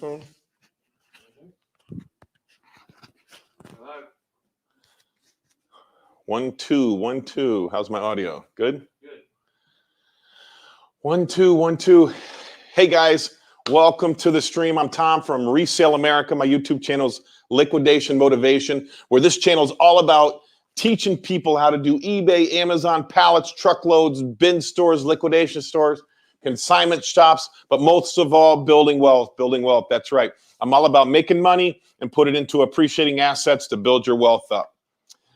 microphone? Hello. 1 2 1 2. How's my audio? Good? Good. 1 2 1 2. Hey guys, welcome to the stream. I'm Tom from Resale America. My YouTube channel's Liquidation Motivation, where this channel is all about teaching people how to do eBay, Amazon, pallets, truckloads, bin stores, liquidation stores, consignment shops, but most of all, building wealth. Building wealth. That's right. I'm all about making money and put it into appreciating assets to build your wealth up.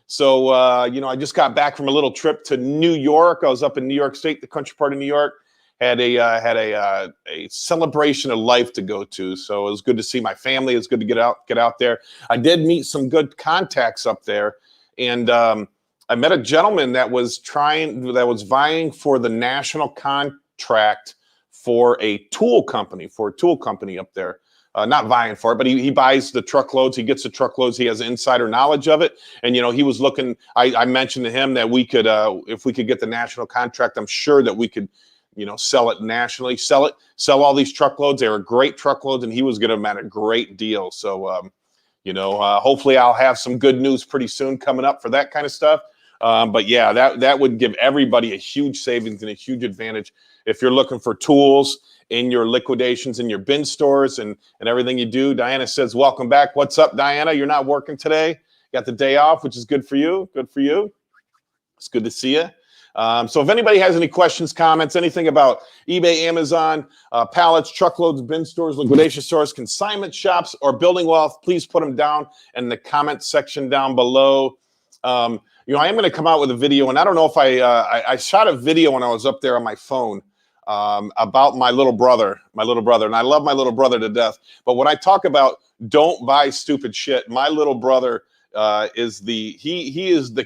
So, I just got back from a little trip to New York. I was up in New York State, the country part of New York. Had a celebration of life to go to. So it was good to see my family. It was good to get out there. I did meet some good contacts up there. And I met a gentleman that was vying for the national contract for a tool company up there. Not vying for it, but he buys the truckloads. He gets the truckloads. He has insider knowledge of it. And, he was looking, I mentioned to him that we could, if we could get the national contract, I'm sure that we could, sell it nationally, sell all these truckloads. They were great truckloads, and he was getting them at a great deal. So, hopefully I'll have some good news pretty soon coming up for that kind of stuff. But yeah, that would give everybody a huge savings and a huge advantage if you're looking for tools in your liquidations, in your bin stores, and everything you do. Diana says, welcome back. What's up, Diana? You're not working today. Got the day off, which is good for you. Good for you. It's good to see you. So if anybody has any questions, comments, anything about eBay, Amazon, pallets, truckloads, bin stores, liquidation stores, consignment shops, or building wealth, please put them down in the comment section down below. I am going to come out with a video, and I don't know if I shot a video when I was up there on my phone about my little brother, and I love my little brother to death. But when I talk about don't buy stupid shit, my little brother is the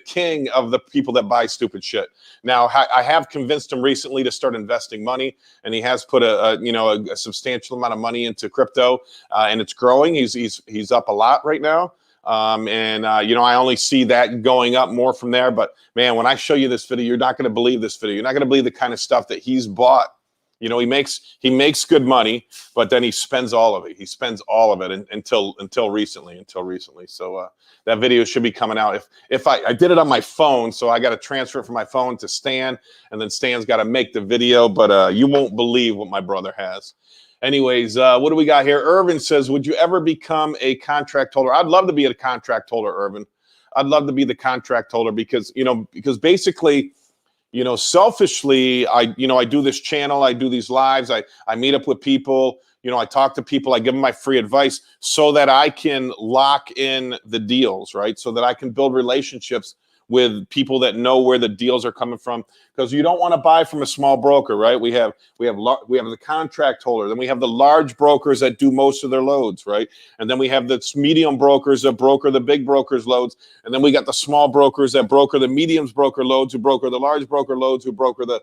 king of the people that buy stupid shit. Now, I have convinced him recently to start investing money, and he has put a substantial amount of money into crypto, and it's growing. He's up a lot right now. I only see that going up more from there. But man, when I show you this video, you're not going to believe this video. You're not going to believe the kind of stuff that he's bought. He makes good money, but then he spends all of it. He spends all of it until recently. So that video should be coming out. If I did it on my phone, so I got to transfer it from my phone to Stan, and then Stan's got to make the video. But you won't believe what my brother has. Anyways, what do we got here? Irvin says, would you ever become a contract holder? I'd love to be a contract holder, Irvin. I'd love to be the contract holder because basically, selfishly, I do this channel, I do these lives, I meet up with people, I talk to people, I give them my free advice so that I can lock in the deals, right? So that I can build relationships with people that know where the deals are coming from, because you don't want to buy from a small broker, right? We have the contract holder, then we have the large brokers that do most of their loads, right? And then we have the medium brokers that broker the big brokers' loads, and then we got the small brokers that broker the mediums broker loads, who broker the large broker loads, who broker the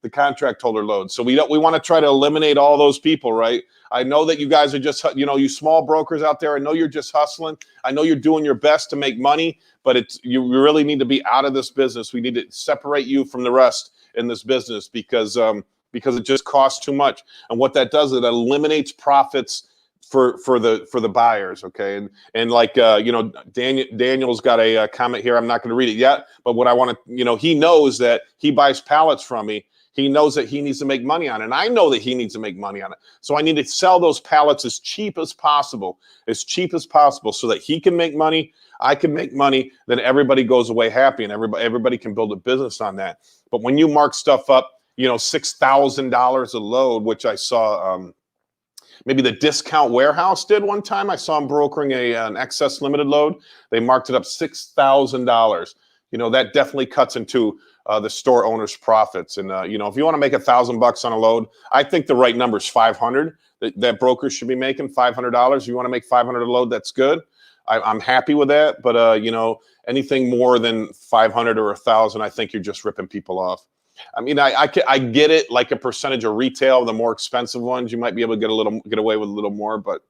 contract holder loads. So we want to try to eliminate all those people, right? I know that you guys are just, you small brokers out there, I know you're just hustling. I know you're doing your best to make money, but you really need to be out of this business. We need to separate you from the rest in this business because it just costs too much. And what that does, it eliminates profits for the buyers, okay? And like Daniel's got a comment here. I'm not going to read it yet, but what I want to, he knows that he buys pallets from me. He knows that he needs to make money on it. And I know that he needs to make money on it. So I need to sell those pallets as cheap as possible so that he can make money, I can make money, then everybody goes away happy, and everybody can build a business on that. But when you mark stuff up, $6,000 a load, which I saw maybe the Discount Warehouse did one time. I saw them brokering an excess limited load. They marked it up $6,000. That definitely cuts into the store owner's profits. And, if you want to make $1,000 on a load, I think the right number is 500. That brokers should be making $500. If you want to make 500 a load, that's good. I'm happy with that. But, anything more than 500 or 1,000, I think you're just ripping people off. I mean, I get it, like a percentage of retail, the more expensive ones, you might be able to get away with a little more. But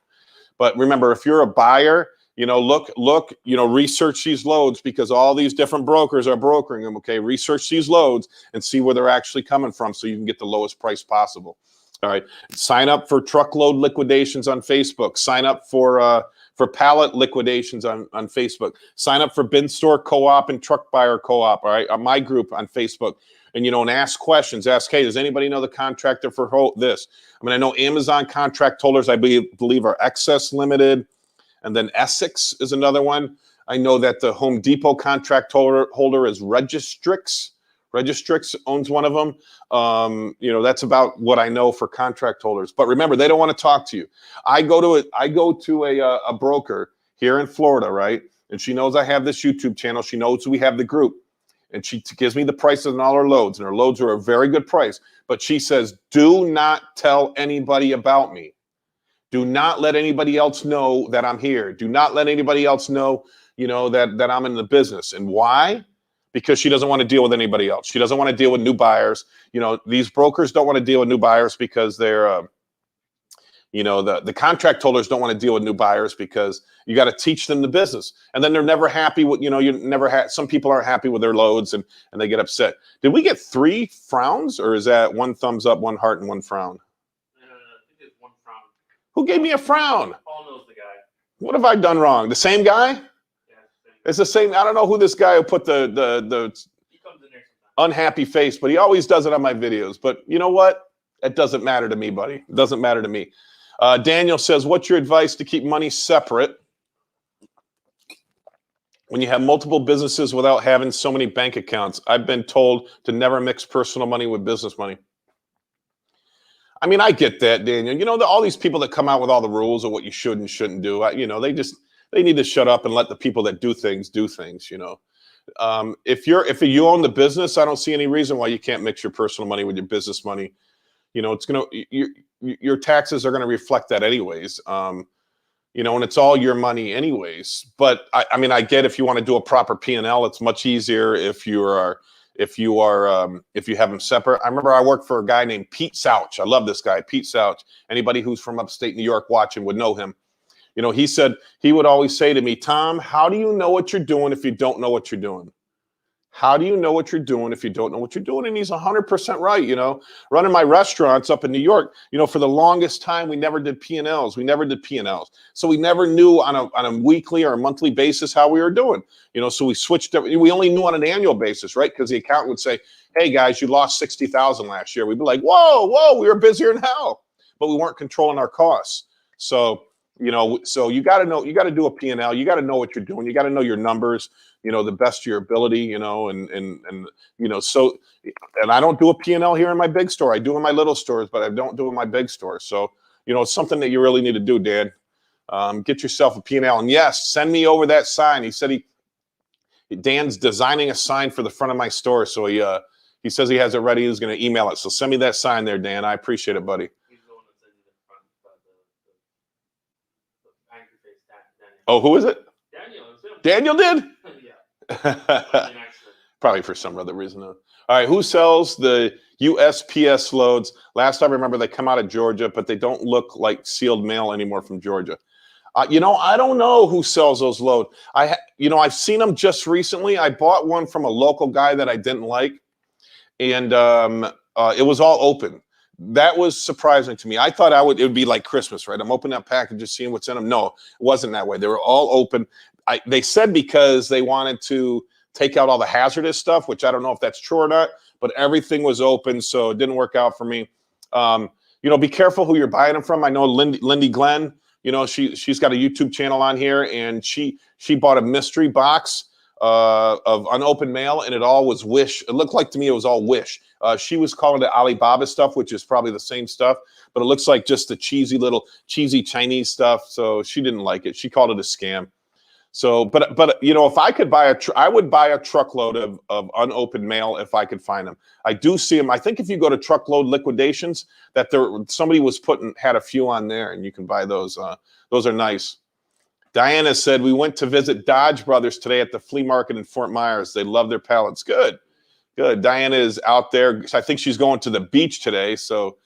remember, if you're a buyer, research these loads, because all these different brokers are brokering them. Okay, research these loads and see where they're actually coming from, so you can get the lowest price possible. All right. Sign up for truckload liquidations on Facebook. Sign up for pallet liquidations on Facebook. Sign up for bin store co-op and truck buyer co-op. All right. On my group on Facebook. And, and ask questions. Ask, hey, does anybody know the contractor for this? I mean, I know Amazon contract holders, I believe are Excess Limited. And then Essex is another one. I know that the Home Depot contract holder is Registrix. Registrix owns one of them. That's about what I know for contract holders. But remember, they don't want to talk to you. I go to a broker here in Florida, right? And she knows I have this YouTube channel. She knows we have the group. And she gives me the prices on all her loads. And her loads are a very good price. But she says, do not tell anybody about me. Do not let anybody else know that I'm here. Do not let anybody else know, that I'm in the business. And why? Because she doesn't want to deal with anybody else. She doesn't want to deal with new buyers. These brokers don't want to deal with new buyers because they're, the contract holders don't want to deal with new buyers because you got to teach them the business. And then they're never happy with, some people aren't happy with their loads and they get upset. Did we get 3 frowns or is that 1 thumbs up, 1 heart, and 1 frown? I think it's 1 frown. Who gave me a frown? Paul knows the guy. What have I done wrong? The same guy? Yeah, it's the same. I don't know who this guy who put the he comes in there sometimes. unhappy face, but he always does it on my videos. But you know what? It doesn't matter to me, buddy. It doesn't matter to me. Daniel says, what's your advice to keep money separate when you have multiple businesses without having so many bank accounts? I've been told to never mix personal money with business money. I mean, I get that, Daniel. All these people that come out with all the rules of what you should and shouldn't do, they need to shut up and let the people that do things. If you own the business, I don't see any reason why you can't mix your personal money with your business money. Your taxes are going to reflect that anyways. And it's all your money anyways. But I get if you want to do a proper P&L, it's much easier if you have them separate. I remember I worked for a guy named Pete Souch. I love this guy, Pete Souch. Anybody who's from upstate New York watching would know him. He said he would always say to me, Tom, how do you know what you're doing if you don't know what you're doing? How do you know what you're doing if you don't know what you're doing? And he's 100% right. Running my restaurants up in New York, for the longest time, we never did P&Ls. So we never knew on a weekly or a monthly basis how we were doing. So we switched. We only knew on an annual basis, right? Because the accountant would say, hey, guys, you lost $60,000 last year. We'd be like, whoa, we were busier than hell. But we weren't controlling our costs. So you got to know, you got to do a P&L. You got to know what you're doing. You got to know your numbers, the best of your ability, and I don't do a P&L here in my big store. I do in my little stores, but I don't do in my big store. So, it's something that you really need to do, Dan. Get yourself a P&L. And yes, send me over that sign. He said Dan's designing a sign for the front of my store. So he says he has it ready. He's going to email it. So send me that sign there, Dan. I appreciate it, buddy. Oh, who is it? Daniel did? Yeah. Probably for some other reason. All right, who sells the USPS loads? Last I remember, they come out of Georgia, but they don't look like sealed mail anymore from Georgia. I don't know who sells those loads. I've seen them just recently. I bought one from a local guy that I didn't like, and it was all open. That was surprising to me. I thought it would be like Christmas, right? I'm opening up packages, seeing what's in them. No, it wasn't that way. They were all open. They said because they wanted to take out all the hazardous stuff, which I don't know if that's true or not, but everything was open, so it didn't work out for me. Be careful who you're buying them from. I know Lindy Glenn, she's got a YouTube channel on here, and she bought a mystery box of unopened mail, and it all was Wish. It looked like to me it was all Wish. She was calling it Alibaba stuff, which is probably the same stuff, but it looks like just the cheesy Chinese stuff. So she didn't like it. She called it a scam. So, but if I could buy I would buy a truckload of unopened mail if I could find them. I do see them. I think if you go to truckload liquidations, that somebody had a few on there, and you can buy those. Those are nice. Diana said, we went to visit Dodge Brothers today at the flea market in Fort Myers. They love their pallets. Good. Diana is out there. I think she's going to the beach today. So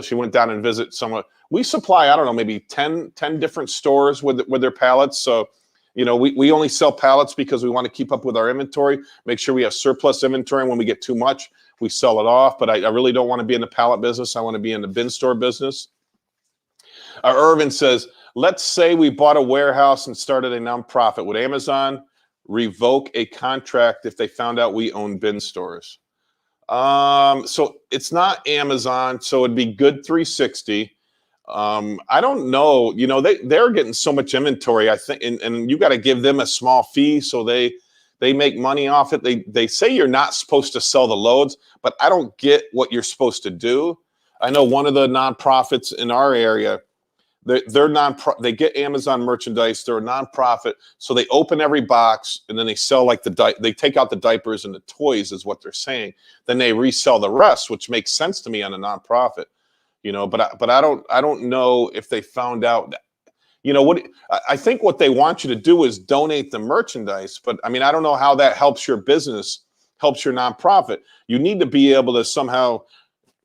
she went down and visit someone. We supply, I don't know, maybe 10 different stores with their pallets. So, we only sell pallets because we want to keep up with our inventory, make sure we have surplus inventory. And when we get too much, we sell it off. But I really don't want to be in the pallet business. I want to be in the bin store business. Irvin says, let's say we bought a warehouse and started a nonprofit. Would Amazon revoke a contract if they found out we own bin stores? So it's not Amazon, so it'd be Good 360. I don't know. You know, they're getting so much inventory, I think, and you got to give them a small fee so they make money off it. They say you're not supposed to sell the loads, but I don't get what you're supposed to do. I know one of the nonprofits in our area, they get Amazon merchandise. They're a nonprofit, so they open every box and then they sell like they take out the diapers and the toys is what they're saying. Then they resell the rest, which makes sense to me on a nonprofit. You know, but I don't know if they found out that, you know, what I think what they want you to do is donate the merchandise. But I mean, I don't know how that helps your business, helps your nonprofit. You need to be able to somehow,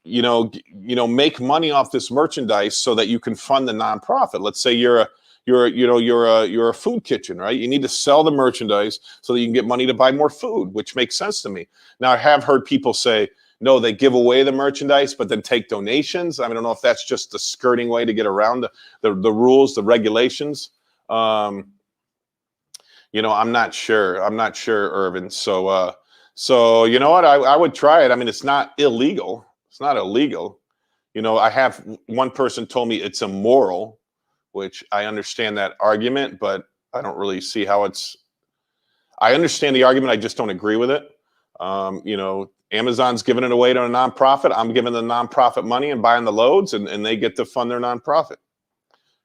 you know, make money off this merchandise so that you can fund the nonprofit. Let's say you're a food kitchen, right? You need to sell the merchandise so that you can get money to buy more food, which makes sense to me. Now, I have heard people say, no, they give away the merchandise, but then take donations. I don't know if that's just the skirting way to get around the rules, the regulations. You know, I'm not sure. I'm not sure, Irvin. So you know what? I would try it. I mean, it's not illegal. It's not illegal. You know, I have one person told me it's immoral, which I understand that argument, but I don't really see how it's. I understand the argument. I just don't agree with it. You know, Amazon's giving it away to a nonprofit. I'm giving the nonprofit money and buying the loads, and they get to fund their nonprofit.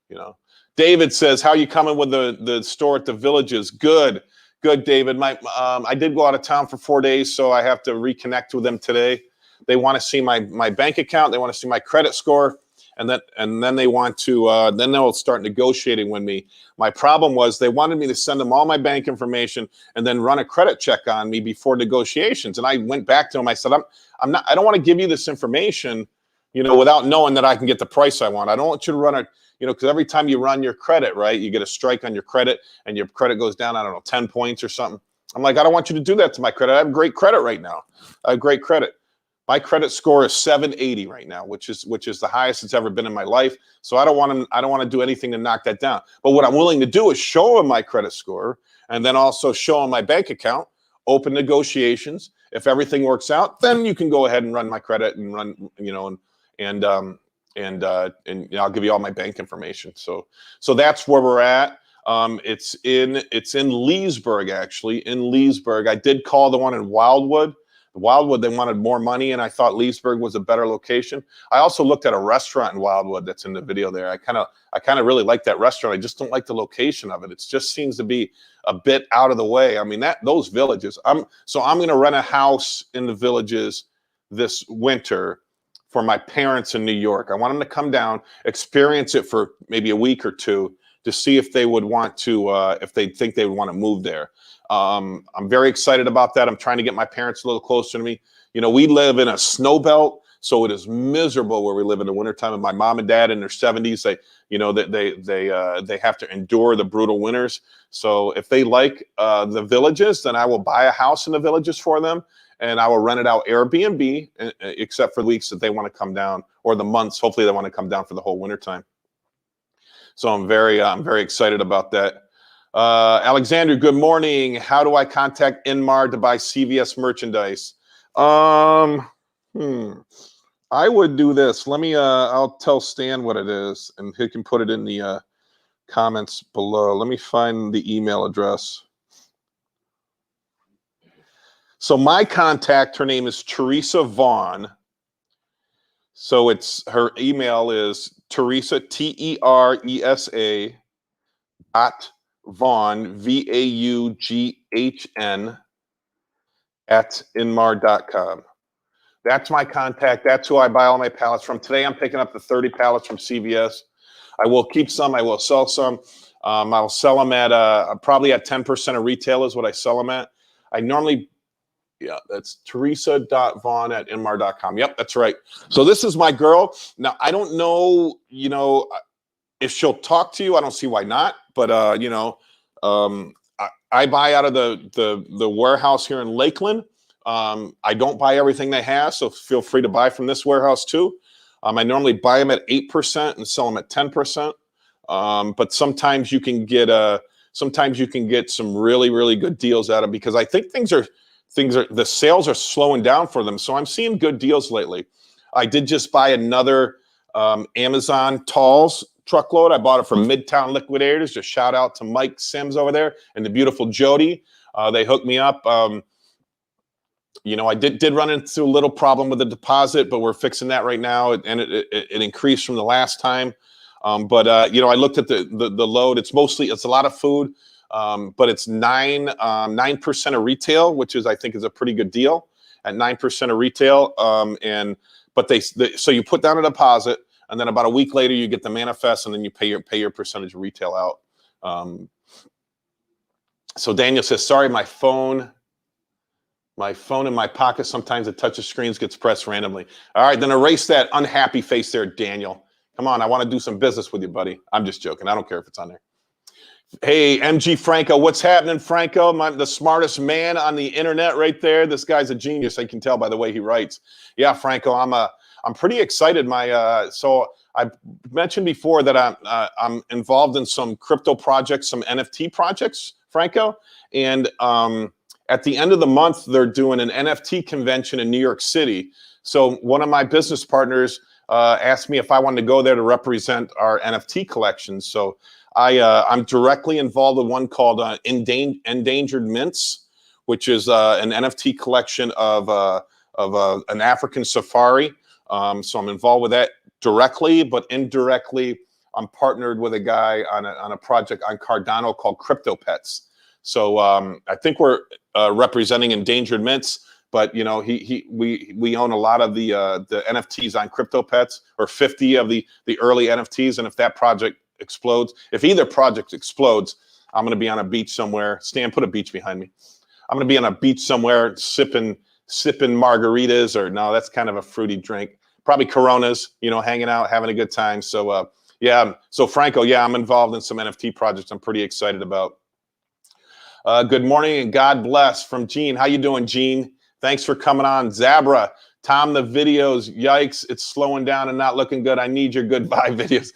You know, David says, "How you coming with the store at the Villages?" Good, David. I did go out of town for 4 days, so I have to reconnect with them today. They want to see my bank account. They want to see my credit score, and then they want to then they'll start negotiating with me. My problem was they wanted me to send them all my bank information and then run a credit check on me before negotiations. And I went back to them. I said, I don't want to give you this information, you know, without knowing that I can get the price I want. I don't want you to run you know, because every time you run your credit, right, you get a strike on your credit and your credit goes down, I don't know, 10 points or something. I'm like, I don't want you to do that to my credit. I have great credit right now. I have great credit. My credit score is 780 right now, which is the highest it's ever been in my life. So I don't want to do anything to knock that down. But what I'm willing to do is show them my credit score and then also show them my bank account, open negotiations. If everything works out, then you can go ahead and run my credit and run, you know, and I'll give you all my bank information. So that's where we're at. It's in Leesburg, actually, in Leesburg. I did call the one in Wildwood. Wildwood, they wanted more money, and I thought Leesburg was a better location. I also looked at a restaurant in Wildwood that's in the video there. I kind of really like that restaurant. I just don't like the location of it. It just seems to be a bit out of the way. I mean, those Villages. I'm going to rent a house in the Villages this winter for my parents in New York. I want them to come down, experience it for maybe a week or two to see if they would want to, if they think they would want to move there. I'm very excited about that. I'm trying to get my parents a little closer to me. You know, we live in a snow belt, so it is miserable where we live in the wintertime. And my mom and dad in their 70s, they have to endure the brutal winters. So if they like the Villages, then I will buy a house in the Villages for them, and I will rent it out Airbnb, except for the weeks that they want to come down, or the months. Hopefully, they want to come down for the whole wintertime. So I'm very excited about that. Alexander, good morning. How do I contact Inmar to buy CVS merchandise? I would do this. Let me, I'll tell Stan what it is, and he can put it in the comments below. Let me find the email address. So my contact, her name is Teresa Vaughn. So her email is Teresa, Teresa Vaughn, VAUGHN @inmar.com. That's my contact. That's who I buy all my pallets from. Today I'm picking up the 30 pallets from CVS. I will keep some. I will sell some. I'll sell them at probably at 10% of retail is what I sell them at. I normally, yeah, that's teresa.vaughn@inmar.com. Yep, that's right. So this is my girl. Now, I don't know, you know, if she'll talk to you. I don't see why not. But, you know, I buy out of the warehouse here in Lakeland. I don't buy everything they have, so feel free to buy from this warehouse too. I normally buy them at 8% and sell them at 10%. But sometimes you can get some really good deals out of them, because I think the sales are slowing down for them. So I'm seeing good deals lately. I did just buy another Amazon Talls truckload. I bought it from Midtown Liquidators. Just shout out to Mike Sims over there and the beautiful Jody. They hooked me up. You know, I did run into a little problem with the deposit, but we're fixing that right now, and it increased from the last time. But you know, I looked at the load. It's a lot of food, but it's 9% of retail, which I think is a pretty good deal at 9% of retail. So you put down a deposit, and then about a week later you get the manifest, and then you pay your percentage of retail out. So Daniel says, sorry, my phone in my pocket, sometimes the touch of screens gets pressed randomly. All right, then erase that unhappy face there, Daniel. Come on, I want to do some business with you, buddy. I'm just joking. I don't care if it's on there. Hey, MG Franco, what's happening, Franco? The smartest man on the internet right there. This guy's a genius. I can tell by the way he writes. Yeah, Franco, I'm pretty excited. So I mentioned before that I'm involved in some crypto projects, some NFT projects, Franco, and at the end of the month, they're doing an NFT convention in New York City. So one of my business partners asked me if I wanted to go there to represent our NFT collections. So I'm directly involved in one called Endangered Mints, which is an NFT collection of an African safari. So I'm involved with that directly, but indirectly, I'm partnered with a guy on a project on Cardano called Crypto Pets. So I think we're representing Endangered Mints, but you know, we own a lot of the NFTs on Crypto Pets, or 50 of the early NFTs. And if that project explodes, if either project explodes, I'm going to be on a beach somewhere. Stan, put a beach behind me. I'm going to be on a beach somewhere sipping margaritas, or no, that's kind of a fruity drink. Probably Coronas, you know, hanging out, having a good time. So yeah, so Franco, yeah, I'm involved in some NFT projects I'm pretty excited about. Good morning and God bless from Gene. How you doing, Gene? Thanks for coming on. Zabra, Tom, the videos, yikes, it's slowing down and not looking good. I need your goodbye videos.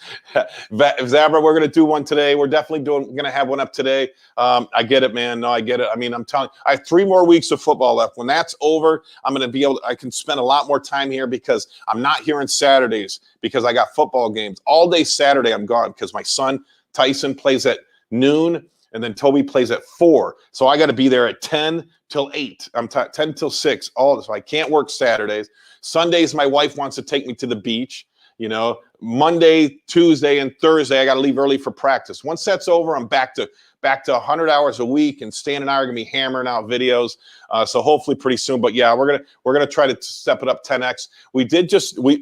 Zabra, we're going to do one today. We're definitely going to have one up today. I get it, man. No, I get it. I mean, I'm telling you, I have 3 more weeks of football left. When that's over, I'm going to be able, I can spend a lot more time here, because I'm not here on Saturdays because I got football games. All day Saturday, I'm gone because my son, Tyson, plays at noon. And then Toby plays at 4. So I got to be there at 10 till 8. I'm 10 till 6. All this. So I can't work Saturdays. Sundays, my wife wants to take me to the beach. You know, Monday, Tuesday, and Thursday, I got to leave early for practice. Once that's over, I'm back to 100 hours a week, and Stan and I are gonna be hammering out videos. So hopefully pretty soon. But yeah, we're gonna try to step it up 10x.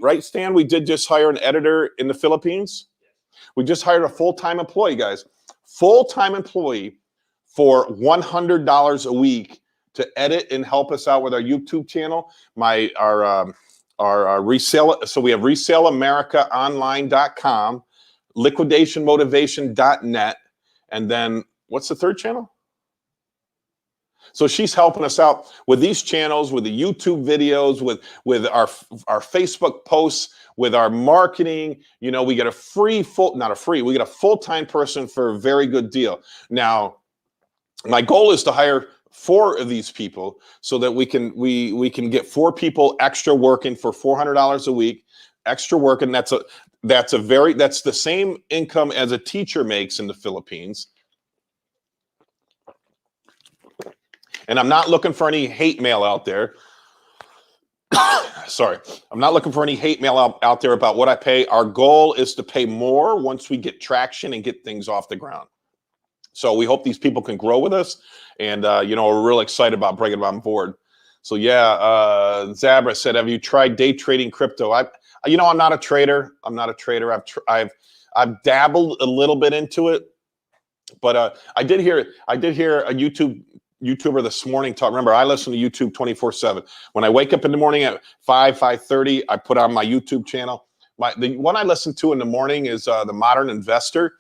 Right, Stan? We did just hire an editor in the Philippines. We just hired a full-time employee, guys. Full-time employee for $100 a week to edit and help us out with our YouTube channel. Our resale. So we have resaleamericaonline.com, liquidationmotivation.net, and then what's the third channel? So she's helping us out with these channels, with the YouTube videos, with our Facebook posts, with our marketing. You know, we get a we get a full-time person for a very good deal. Now, my goal is to hire 4 of these people so that we can get 4 people extra working for $400 a week, extra working. That's the same income as a teacher makes in the Philippines. And I'm not looking for any hate mail out there. Sorry, I'm not looking for any hate mail out there about what I pay. Our goal is to pay more once we get traction and get things off the ground. So we hope these people can grow with us, and you know, we're real excited about bringing them on board. So yeah, Zabra said, "Have you tried day trading crypto?" I'm not a trader. I've dabbled a little bit into it, but I did hear a YouTuber this morning talk. Remember, I listen to YouTube 24/7. When I wake up in the morning at 5:30, I put on my YouTube channel. The one I listen to in the morning is The Modern Investor.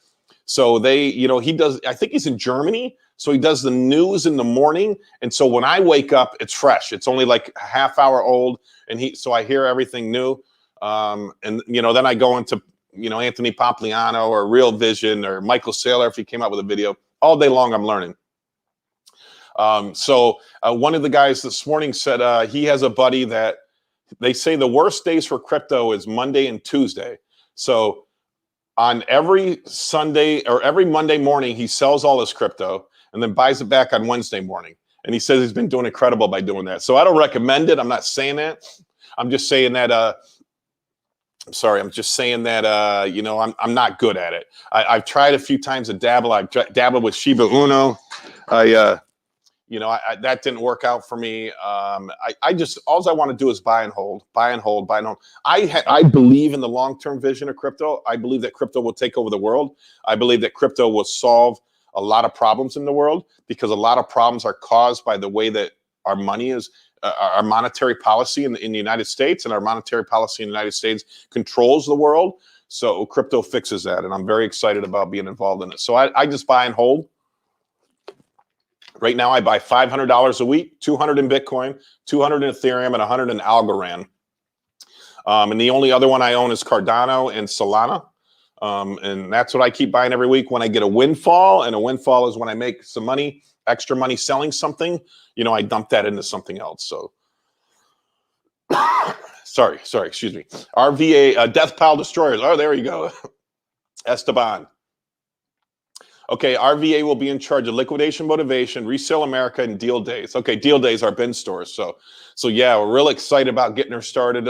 So they, he does, I think he's in Germany. So he does the news in the morning. And so when I wake up, it's fresh. It's only like a half hour old. So I hear everything new. And then I go into, Anthony Pompliano or Real Vision or Michael Saylor, if he came out with a video. All day long, I'm learning. So one of the guys this morning said he has a buddy that they say the worst days for crypto is Monday and Tuesday. So on every Sunday or every Monday morning, he sells all his crypto and then buys it back on Wednesday morning. And he says he's been doing incredible by doing that. So I don't recommend it. I'm not saying that. I'm just saying that, I'm just saying that, I'm not good at it. I've tried a few times to dabble. I've dabbled with Shiba Uno. That didn't work out for me. All I want to do is buy and hold. I believe in the long-term vision of crypto. I believe that crypto will take over the world. I believe that crypto will solve a lot of problems in the world, because a lot of problems are caused by the way that our money is, our monetary policy in the United States, and our monetary policy in the United States controls the world. So crypto fixes that, and I'm very excited about being involved in it. So I just buy and hold. Right now, I buy $500 a week, 200 in Bitcoin, 200 in Ethereum, and 100 in Algorand. And the only other one I own is Cardano and Solana. And that's what I keep buying every week when I get a windfall. And a windfall is when I make some money, extra money selling something. I dump that into something else. So, sorry, excuse me. RVA, Death Pile Destroyers. Oh, there you go. Esteban. Okay, RVA will be in charge of liquidation motivation, Resale America, and Deal Days. Okay, Deal Days are bin stores. So yeah, we're really excited about getting her started.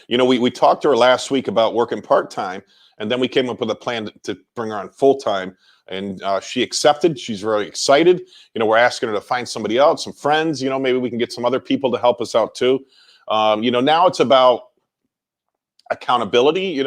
We talked to her last week about working part-time, and then we came up with a plan to bring her on full-time, and she accepted. She's very excited. We're asking her to find somebody else, some friends. Maybe we can get some other people to help us out too. Now it's about accountability,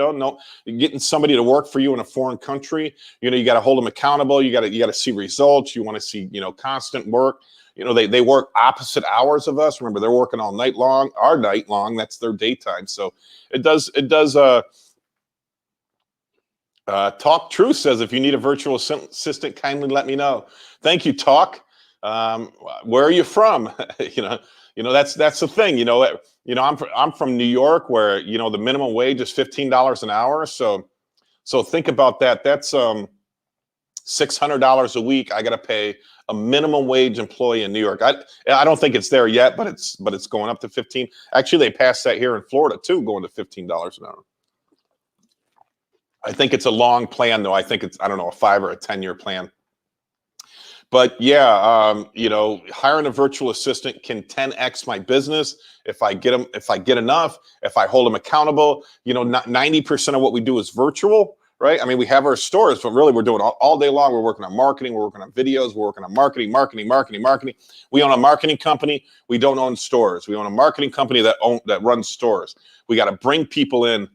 getting somebody to work for you in a foreign country. You got to hold them accountable. You got to see results. You want to see, constant work. They work opposite hours of us. Remember, they're working all night long, our night long. That's their daytime. So it does. Talk Truth says, if you need a virtual assistant, kindly let me know. Thank you, Talk. Where are you from? That's the thing. I'm from New York, where the minimum wage is $15 an hour. So think about that. That's $600 a week. I got to pay a minimum wage employee in New York. I don't think it's there yet, but it's going up to 15. Actually, they passed that here in Florida too, going to $15 an hour. I think it's a long plan, though. I think it's, I don't know, a 5 or a 10-year plan. But yeah, hiring a virtual assistant can 10x my business if I get enough, if I hold them accountable. 90% of what we do is virtual, right? I mean, we have our stores, but really we're doing all day long. We're working on marketing, we're working on videos, we're working on marketing. We own a marketing company. We don't own stores. We own a marketing company that runs stores. We got to bring people in.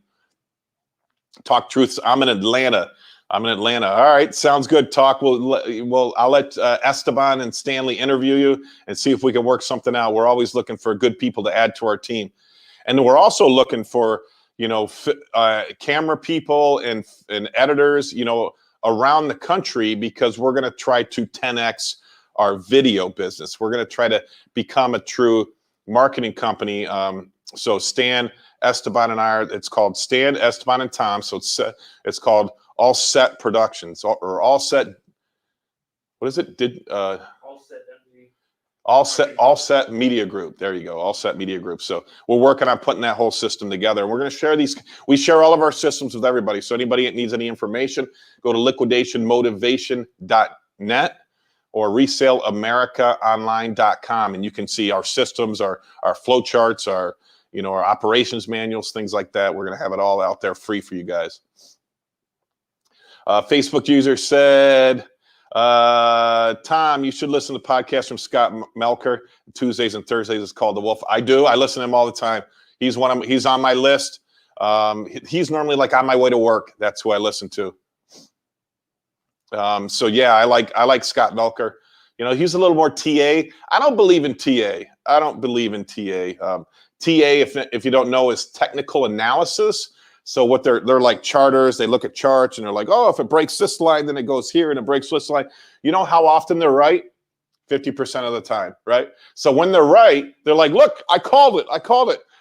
Talk Truth. I'm in Atlanta. All right, sounds good. Talk. I'll let Esteban and Stanley interview you and see if we can work something out. We're always looking for good people to add to our team, and we're also looking for camera people and editors around the country, because we're going to try to 10x our video business. We're going to try to become a true marketing company. So Stan, Esteban, and I it's called Stan, Esteban, and Tom. So it's called All Set Productions, or All Set. What is it? All Set Media Group. There you go. All Set Media Group. So we're working on putting that whole system together. And we're going to share these. We share all of our systems with everybody. So anybody that needs any information, go to liquidationmotivation.net or resaleamericaonline.com, and you can see our systems, our flow charts, our operations manuals, things like that. We're going to have it all out there free for you guys. Facebook user said, Tom, you should listen to podcasts from Scott Melker. Tuesdays and Thursdays. It's called The Wolf. I do. I listen to him all the time. He's on my list. He's normally like on my way to work. That's who I listen to. So yeah, I like Scott Melker. He's a little more TA. I don't believe in TA. TA, if you don't know, is technical analysis. So what they're like charters. They look at charts and they're like, oh, if it breaks this line, then it goes here, and it breaks this line. You know how often they're right? 50% of the time, right? So when they're right, they're like, look, I called it.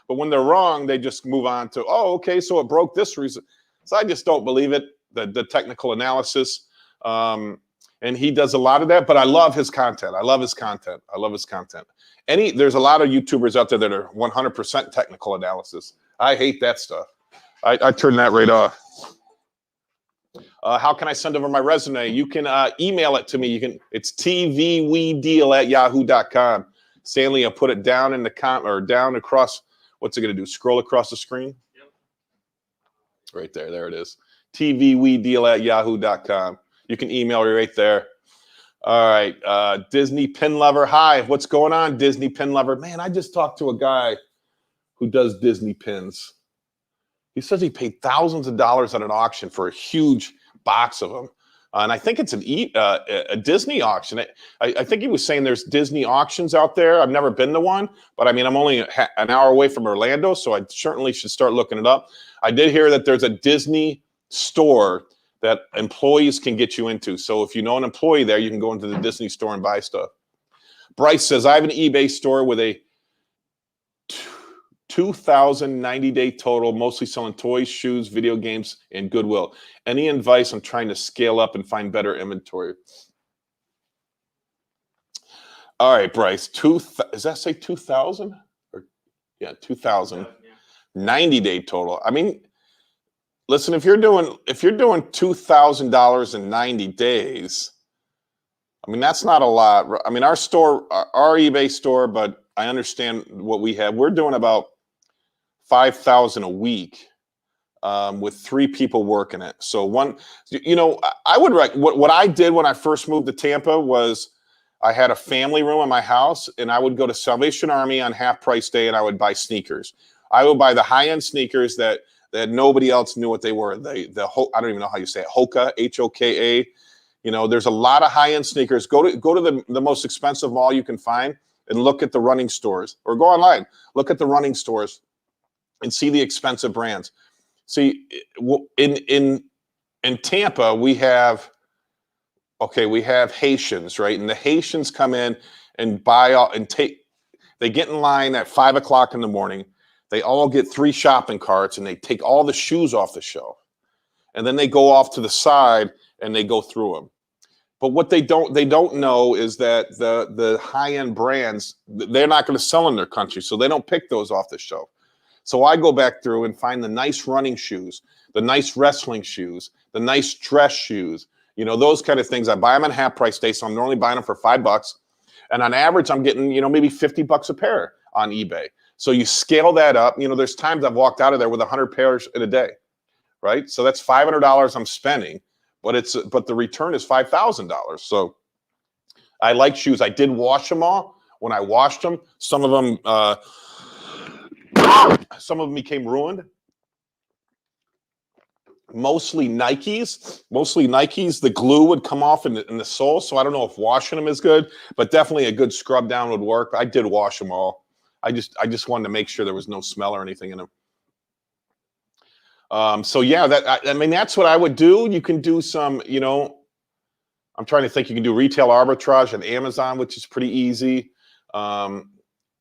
But when they're wrong, they just move on to, oh, okay, so it broke this reason. So I just don't believe it, the technical analysis. And he does a lot of that, but I love his content. There's a lot of YouTubers out there that are 100% technical analysis. I hate that stuff. I turn that right off. How can I send over my resume? You can email it to me. It's tvwedeal@yahoo.com. Stanley, I'll put it down in the down across. What's it going to do? Scroll across the screen? Yep. Right there. There it is. tvwedeal@yahoo.com. You can email me right there. All right. Disney Pin Lover. Hi. What's going on, Disney Pin Lover? Man, I just talked to a guy who does Disney pins. He says he paid thousands of dollars at an auction for a huge box of them. And I think it's a Disney auction. I think he was saying there's Disney auctions out there. I've never been to one, but I mean, I'm only an hour away from Orlando, so I certainly should start looking it up. I did hear that there's a Disney store that employees can get you into. So if you know an employee there, you can go into the Disney store and buy stuff. Bryce says, I have an eBay store with a 2,090-day total, mostly selling toys, shoes, video games, and Goodwill. Any advice on trying to scale up and find better inventory? All right, Bryce. Does that say 2,000? Yeah, 2,000. 90-day total. I mean, listen, if you're doing $2,000 in 90 days, I mean, that's not a lot. I mean, our eBay store, but I understand what we have. We're doing about 5,000 a week with 3 people working it. So I would what I did when I first moved to Tampa was I had a family room in my house, and I would go to Salvation Army on half price day, and I would buy sneakers. I would buy the high-end sneakers that nobody else knew what they were. I don't even know how you say it. Hoka, Hoka. There's a lot of high-end sneakers. Go to the most expensive mall you can find and look at the running stores, or go online, look at the running stores and see the expensive brands. See, in Tampa, we have Haitians, right? And the Haitians come in and they get in line at 5 o'clock in the morning. They all get 3 shopping carts and they take all the shoes off the shelf. And then they go off to the side and they go through them. But what they don't know is that the high-end brands, they're not going to sell in their country, so they don't pick those off the shelf. So I go back through and find the nice running shoes, the nice wrestling shoes, the nice dress shoes, those kind of things. I buy them on half price day, so I'm normally buying them for $5. And on average, I'm getting, maybe $50 a pair on eBay. So you scale that up. There's times I've walked out of there with 100 pairs in a day, right? So that's $500 I'm spending, but the return is $5,000. So I like shoes. I did wash them all. When I washed them, some of them became ruined. Mostly Nikes. The glue would come off in the sole. So I don't know if washing them is good, but definitely a good scrub down would work. I did wash them all. I just wanted to make sure there was no smell or anything in them. So yeah, that's what I would do. You can do some, I'm trying to think. You can do retail arbitrage on Amazon, which is pretty easy.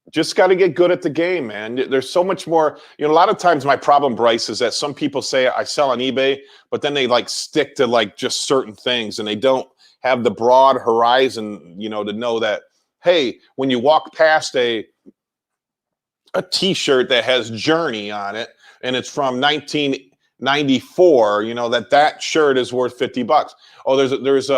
Just got to get good at the game, man. There's so much more. A lot of times my problem, Bryce, is that some people say I sell on eBay, but then they stick to just certain things, and they don't have the broad horizon, to know that, hey, when you walk past a T-shirt that has Journey on it and it's from 1994, that shirt is worth $50. Oh, there's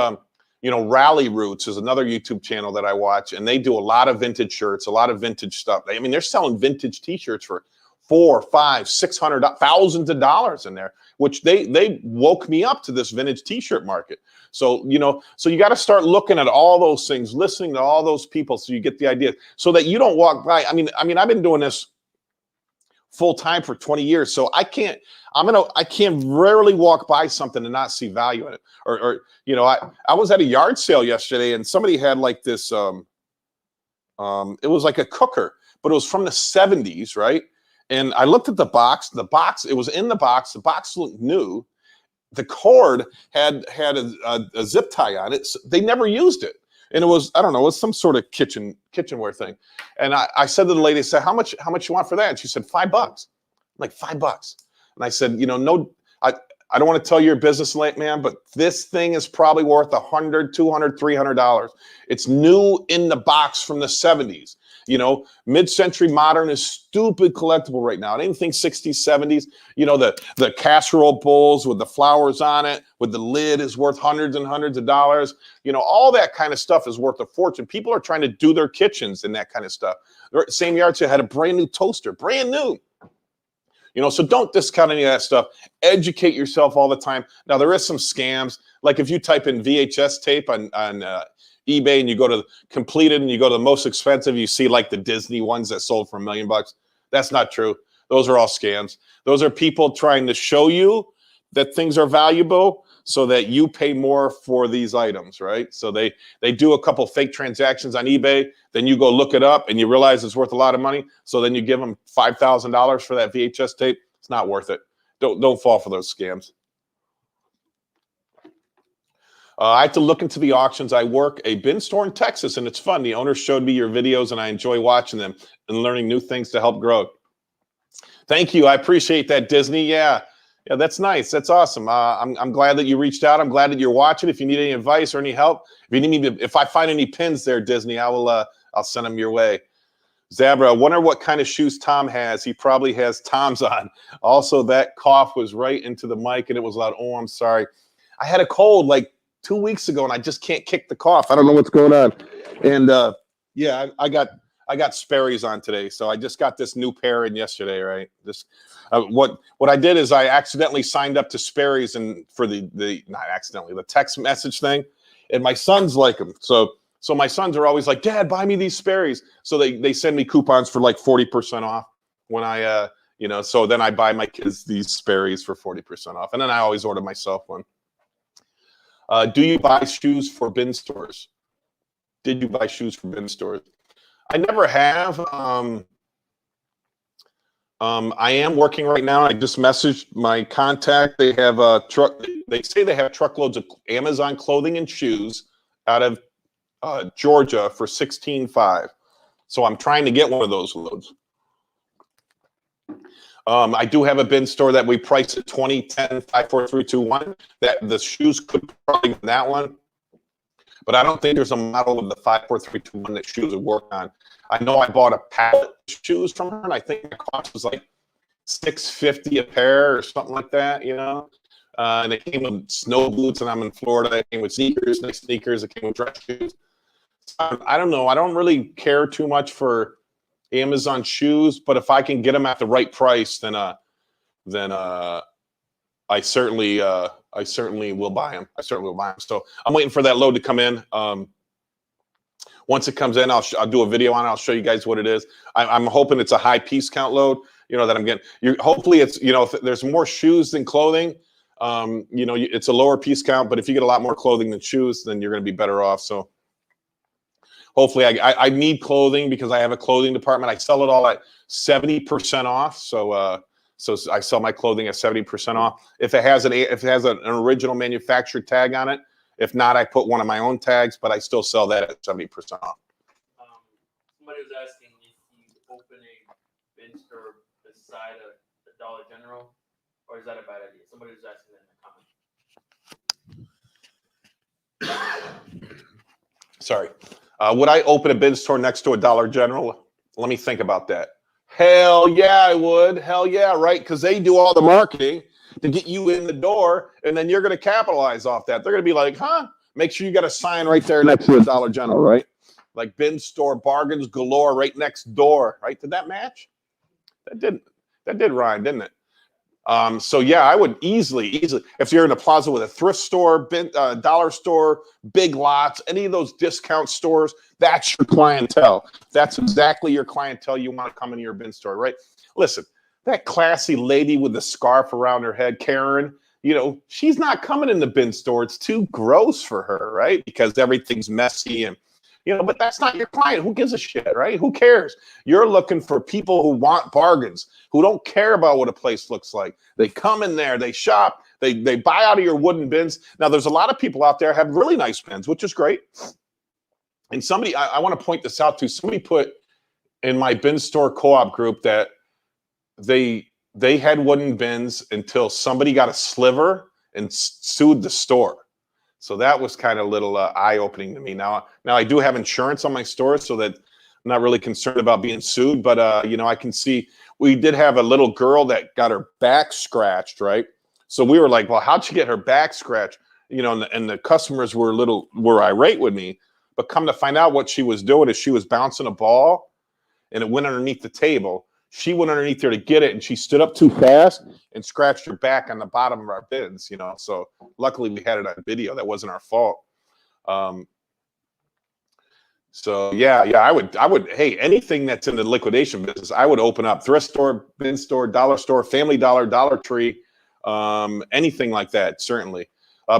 Rally Roots is another YouTube channel that I watch, and they do a lot of vintage shirts, a lot of vintage stuff. They're selling vintage T-shirts for $400, $500, $600, thousands of dollars in there, which they woke me up to this vintage T-shirt market. So, so you got to start looking at all those things, listening to all those people, so you get the idea, so that you don't walk by. I mean, I've been doing this full time for 20 years, so I can't rarely walk by something and not see value in it. Or I was at a yard sale yesterday, and somebody had this. It was like a cooker, but it was from the 70s, right? And I looked at the box. The box, it was in the box. The box looked new. The cord had a zip tie on it. So they never used it. And it was, I don't know, it was some sort of kitchenware thing. And I said to the lady, I said, how much you want for that? And she said, $5. I'm like, $5. And I said, no, I don't want to tell your business, man, but this thing is probably worth $100, $200, $300. It's new in the box from the 70s. Mid-century modern is stupid collectible right now. Anything 60s, 70s, the casserole bowls with the flowers on it, with the lid is worth hundreds and hundreds of dollars. All that kind of stuff is worth a fortune. People are trying to do their kitchens and that kind of stuff. Same yard sale had a brand new toaster, brand new. So don't discount any of that stuff. Educate yourself all the time. Now, there is some scams. Like if you type in VHS tape on eBay and you go to completed and you go to the most expensive, you see like the Disney ones that sold for $1 million. That's not true. Those are all scams. Those are people trying to show you that things are valuable so that you pay more for these items, right? So they do a couple fake transactions on eBay, then you go look it up and you realize it's worth a lot of money. So then you give them $5,000 for that VHS tape. It's not worth it. Don't fall for those scams. I had to look into the auctions. I work a bin store in Texas, and it's fun. The owner showed me your videos, and I enjoy watching them and learning new things to help grow. Thank you. I appreciate that, Disney. Yeah, that's nice. That's awesome. I'm glad that you reached out. I'm glad that you're watching. If you need any advice or any help, if you need me to, if I find any pins there, Disney, I'll send them your way. Zabra, I wonder what kind of shoes Tom has. He probably has Tom's on. Also, that cough was right into the mic, and it was loud. Oh, I'm sorry. I had a cold like 2 weeks ago, and I just can't kick the cough. I don't know what's going on. And yeah, I got Sperry's on today, so I just got this new pair in yesterday, right? This what I did is I accidentally signed up to Sperry's and for the not accidentally, the text message thing, and my sons like them. So my sons are always like, Dad, buy me these Sperry's. So they send me coupons for like 40% off when I so then I buy my kids these Sperry's for 40% off, and then I always order myself one. Do you buy shoes for bin stores? Did you buy shoes for bin stores? I never have. I am working right now. I just messaged my contact. They have a truck. They say they have truckloads of Amazon clothing and shoes out of Georgia for $16,500. So I'm trying to get one of those loads. I do have a bin store that we price at 20, 10, 5, 4, 3, 2, 1. That the shoes could probably be that one, but I don't think there's a model of the 5, 4, 3, 2, 1 that shoes would work on. I know I bought a pallet of shoes from her, and I think the cost was like $650 a pair or something like that, And it came with snow boots, and I'm in Florida. It came with sneakers, nice sneakers. It came with dress shoes. So I don't know. I don't really care too much for Amazon shoes, but if I can get them at the right price, then I certainly will buy them. I certainly will buy them. So I'm waiting for that load to come in. Once it comes in, I'll do a video on it. I'll show you guys what it is. I'm hoping it's a high piece count load. That I'm getting. Hopefully it's if there's more shoes than clothing. It's a lower piece count, but if you get a lot more clothing than shoes, then you're going to be better off. So. Hopefully, I need clothing because I have a clothing department. I sell it all at 70% off. So I sell my clothing at 70% off. If it has an original manufactured tag on it, if not, I put one of my own tags, but I still sell that at 70% off. Somebody was asking if you open a bin store beside a Dollar General, or is that a bad idea? Somebody was asking that in the comments. Sorry. Would I open a bin store next to a Dollar General? Let me think about that. Hell yeah, I would. Hell yeah, right? Because they do all the marketing to get you in the door, and then you're going to capitalize off that. They're going to be like, make sure you got a sign right there next to a Dollar General, right? Like bin store bargains galore right next door, right? Did that match? That did rhyme, didn't it? So yeah, I would easily, if you're in a plaza with a thrift store, dollar store, Big Lots, any of those discount stores, that's your clientele. That's exactly your clientele you want to come into your bin store, right? Listen, that classy lady with the scarf around her head, Karen, she's not coming in the bin store. It's too gross for her, right? Because everything's messy and but that's not your client. Who gives a shit, right? Who cares? You're looking for people who want bargains, who don't care about what a place looks like. They come in there, they shop, they buy out of your wooden bins. Now, there's a lot of people out there have really nice bins, which is great. And somebody, I want to point this out to, somebody put in my bin store co-op group that they had wooden bins until somebody got a sliver and sued the store. So that was kind of a little eye-opening to me. Now I do have insurance on my store, so that I'm not really concerned about being sued. But I can see we did have a little girl that got her back scratched, right? So we were like, well, how'd she get her back scratched? And the customers were irate with me. But come to find out, what she was doing is she was bouncing a ball, and it went underneath the table. She went underneath there to get it, and she stood up too fast and scratched her back on the bottom of our bins, So luckily we had it on video. That wasn't our fault. So yeah, I would, hey, anything that's in the liquidation business, I would open up. Thrift store, bin store, dollar store, Family Dollar, Dollar Tree, anything like that, certainly.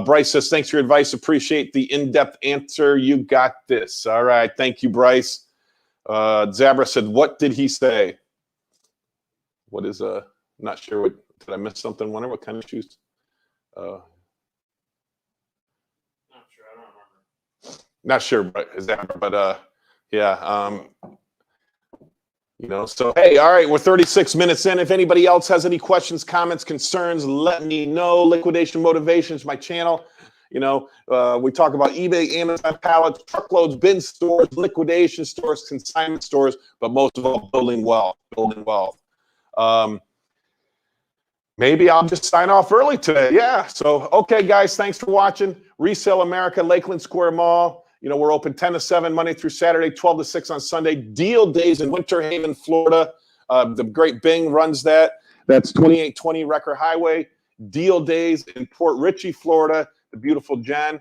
Bryce says, thanks for your advice. Appreciate the in-depth answer. You got this. All right. Thank you, Bryce. Zabra said, what did he say? What is not sure what, did I miss something? Wonder what kind of shoes? Not sure. I don't remember. Not sure, but yeah. So hey, all right, we're 36 minutes in. If anybody else has any questions, comments, concerns, let me know. Liquidation Motivations, my channel. We talk about eBay, Amazon, pallets, truckloads, bin stores, liquidation stores, consignment stores, but most of all, building wealth. Maybe I'll just sign off early today. Yeah. So, okay, guys, thanks for watching. Resale America, Lakeland Square Mall. We're open 10 to 7 Monday through Saturday, 12 to 6 on Sunday. Deal days in Winter Haven, Florida. The great Bing runs that. That's 2820 Recker Highway. Deal days in Port Richey, Florida. The beautiful Jen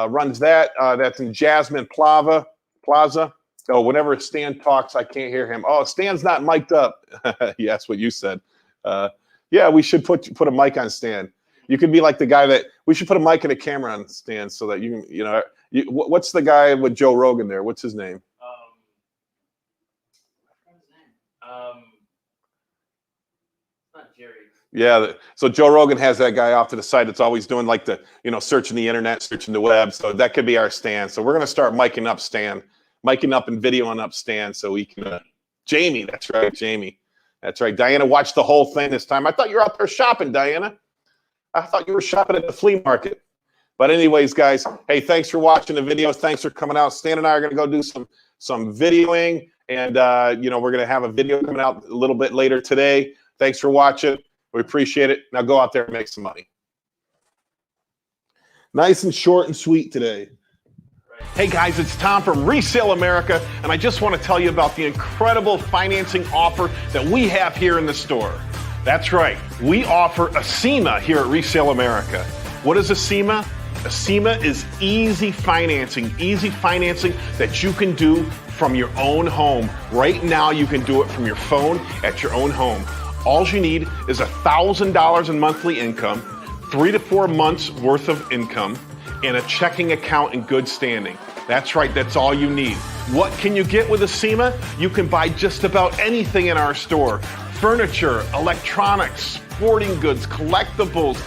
runs that. That's in Jasmine Plaza. Oh, whenever Stan talks, I can't hear him. Oh, Stan's not mic'd up. Yeah, that's what you said. Yeah, we should put a mic on Stan. You could be like the guy we should put a mic and a camera on Stan so that you can, what's the guy with Joe Rogan there? What's his name? Not Jerry. Yeah, so Joe Rogan has that guy off to the side that's always doing like the, searching the internet, searching the web. So that could be our Stan. So we're going to start miking up Stan, miking up and videoing up Stan so we can, Jamie, that's right, Jamie. That's right. Diana watched the whole thing this time. I thought you were out there shopping, Diana. I thought you were shopping at the flea market. But anyways, guys, hey, thanks for watching the videos. Thanks for coming out. Stan and I are going to go do some videoing. And, we're going to have a video coming out a little bit later today. Thanks for watching. We appreciate it. Now go out there and make some money. Nice and short and sweet today. Hey guys, it's Tom from Resale America, and I just want to tell you about the incredible financing offer that we have here in the store. That's right, we offer ACEMA here at Resale America. What is ACEMA? ACEMA is easy financing that you can do from your own home. Right now, you can do it from your phone at your own home. All you need is $1,000 in monthly income, 3 to 4 months worth of income, and a checking account in good standing. That's right, that's all you need. What can you get with ACEMA? You can buy just about anything in our store. Furniture, electronics, sporting goods, collectibles,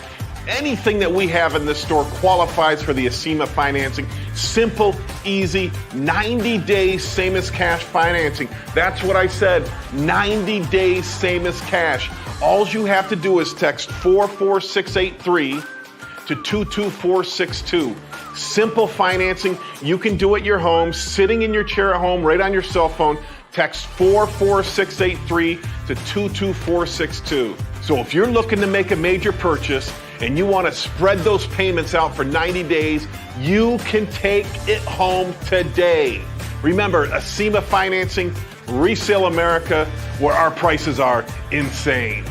anything that we have in this store qualifies for the ACEMA financing. Simple, easy, 90 days, same as cash financing. That's what I said, 90 days, same as cash. All you have to do is text 44683 to 22462. Simple financing. You can do it at your home, sitting in your chair at home, right on your cell phone. Text 44683 to 22462. So if you're looking to make a major purchase and you want to spread those payments out for 90 days, you can take it home today. Remember, ACEMA financing, Resale America, where our prices are insane.